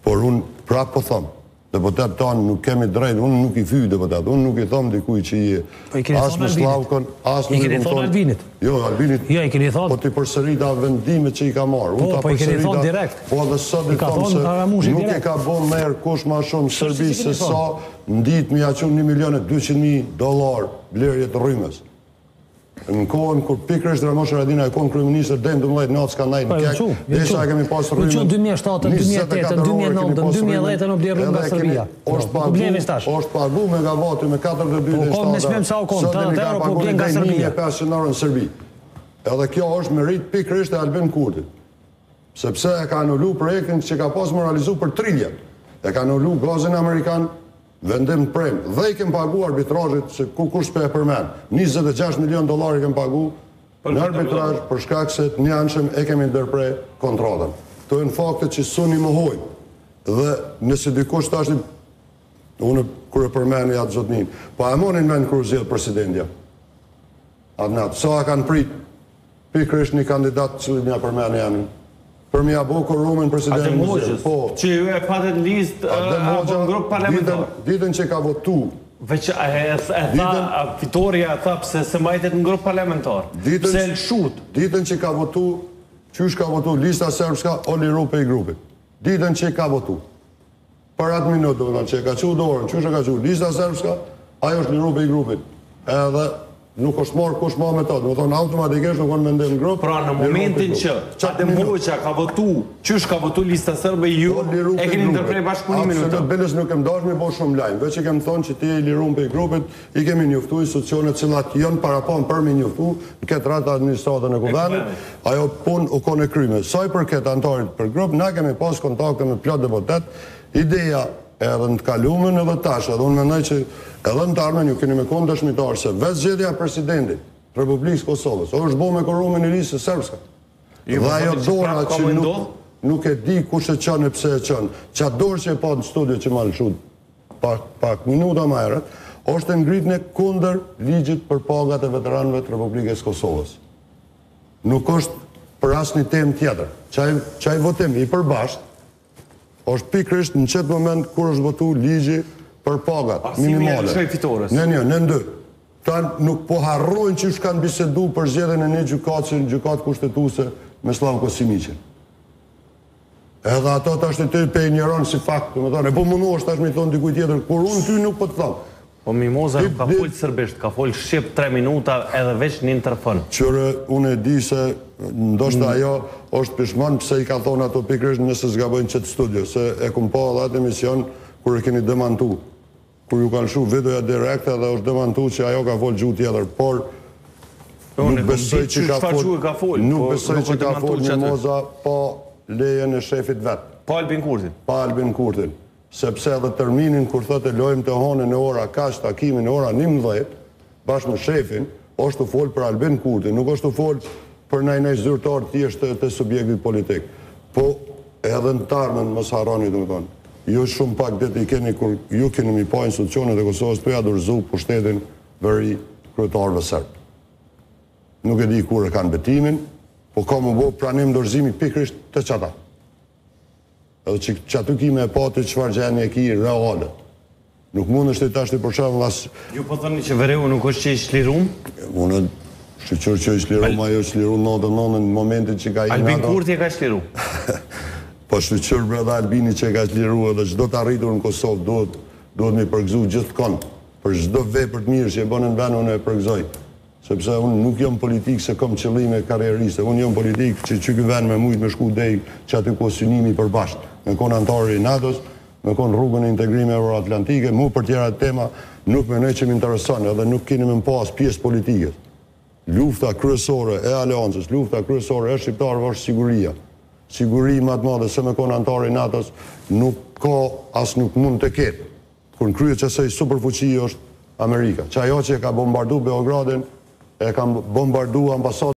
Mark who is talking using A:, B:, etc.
A: Por unë prapë po thëmë, deputet tanë nuk kemi drejt, unë nuk i fyj deputet, unë nuk i thëmë dikuj që i asë më Slavkon, asë
B: i keni thonë Albinit.
A: Jo, Albinit,
B: jo, i keni thonë.
A: po t'i përsërita vendimet që i ka marë.
B: Po i keni thonë direkt.
A: Po dhe sot i thëmë se nuk e ka bon merë kush ma shumë Serbi se sa në ditë mi aqun $1.200.000 blerje të rrymës. Në kohën kur pikërisht Ramosh Haradinaj e konë kryeministër deri në 12 natë s'ka ndajt në kek, desha kemi pas rrymën.
B: Në 2007, 2008, 2009, 2010 në blerë rrymën nga Serbia.
A: Është pagu megavati me 42
B: Po ne smem sa u konë, 80 euro po blen nga Serbia.
A: 1.500 euro në Serbi. Edhe kjo është merit pikërisht e Albin Kurtit. Sepse e ka anullu projektin që ka pas moralizu për triljet. E ka anullu gazin Amerikan, vendim prem, dhe i kem pagu arbitrajit që kush për e përmen. $26 milion i kem pagu në arbitraj për shkak se të njanëshem e kemi ndërprej kontratën. Të e në fakte që suni më hojnë. Dhe nëse dikush të ashtë, unë kërë përmeni atë zotnin, po e monin me në kërë zhjetë presidentja. Atë natë, sa kanë prit, pikërisht një kandidat që një përmeni janin. Për mi abo korrumen presidentin
C: Mogjës, që ju e patet listë apo në grupë parlamentar.
A: Ditën që ka votu.
C: Veç e tha, Fitoria tha pëse se majtet në grupë parlamentar. Pëse lëshut.
A: Ditën që ka votu, qysh ka votu lista serbska o liru pe i grupit. Ditën që ka votu. Për atë minutë, që ka që dorën, qysh ka që lista serbska, ajo është liru pe i grupit. Edhe nuk është marrë kush ma metodë, më thonë automatikisht nuk është me ndemë në grupë.
C: Pra në momentin që Adem Hoxha ka votu, qysh ka votu lista sërbe, ju e keni ndërprej bashkëpunimin në të?
A: Absolut, beles nuk kem dashme bo shumë lajmë, veç që kem thonë që ti e lirum për i grupit, i kemi njoftu institucionet cilat jënë parapon për me njoftu në këtë ratë administratën e kuvenit, ajo pun u kone kryme. Saj për këtë antarit për grup, na kemi pas kontakte me plot deputet, ideja edhe në të kalumen edhe tash, edhe unë mendoj që edhe në të armen ju keni me konë dëshmitar se vetë zgjedhja presidentit Republikës Kosovës është bo me korrumen i lisë sërbska. Dhe ajo dora që nuk e di kush e qënë e pse e qënë, që atë dorë që e pa në studio që ma lëshut pak minuta ma erët, është ngritne kunder ligjit për pagat e veteranëve të Republikës Kosovës. Nuk është për asë një temë tjetër. Qaj votim i përbasht, është pikrisht në qëtë moment kur është votu ligji për pagat minimale. Në ndë. Ta nuk po harrojnë që shkanë bisedu për zgjedhjen e një gjukatë kushtetuse me Slavko Simiqin. Edhe ato të ashtë të pe njëronë si fakt, me thonë, e po mundu është ashtë me thonë dikuj tjetër, kur unë ty nuk po të thonë.
C: Po Mimoza nuk ka folë sërbisht, ka folë shqip 3 minuta edhe veç një interfon.
A: Qërë, unë e di se ndoshta ajo është pishman pëse i ka thonë ato pikrisht nëse zgabojnë qëtë studio, se e kumë po edhe atë emision kur e keni demantu, kur ju kanë shu videoja direkte dhe është demantu që ajo ka folë gjuhë tjetër, por nuk besoj që ka folë Mimoza po lejen e shefit vetë.
C: Pa Albin Kurtin?
A: Pa Albin Kurtin. Sepse edhe terminin kur thëtë lojmë të hone në ora kash, takimin në ora 11, bashkë me shefin, është të folë për Albin Kurtin, nuk është të folë për najnej zyrtar tjeshtë të subjektit politik. Po edhe në tarmen mos harroni të më thonë. Ju shumë pak ditë i keni kur ju keni mi pa institucionet e Kosovës të ja dorëzu pushtetin veri kryetarëve serbë. Nuk e di kur e kanë betimin, po ka më bo pranim dorëzimi pikrisht të qata. Edhe që aty kime e pati qëfar gjeni e ki realet. Nuk mund është të tashti për shumë lasë...
C: Ju po thëni që Vereu nuk është që i shlirum?
A: Unë shqyqër që i shlirum, ajo shlirum në momentin që ka i
C: Albin Kurti e ka shliru?
A: Po shqyqër breda Albini që ka shliru edhe qdo të arritur në Kosovë duhet me përgëzu gjithë konë. Për qdo vepër të mirë që e bënë në venë unë e përgëzoj. Sepse unë nuk jam politikë se kom qëllime karieriste. Unë jam politikë që ky vend me mujtë me shku dej që aty ku synimi përbashkë. Me konë antari i NATO-s, me konë rrugën e integrime euroatlantike, mu për tjera tema nuk me ne që më intereson edhe nuk keni me më pas pjesë politike. Lufta kryesore e aleancës, lufta kryesore e shqiptarëve është siguria. Siguri më të madhe se me konë antari i NATO-s nuk ka as nuk mund të ketë. Kur në kryet që sej superfuqi është Amerika. Që ajo që e ka bombardu Beogradin, e ka bombardu ambasadën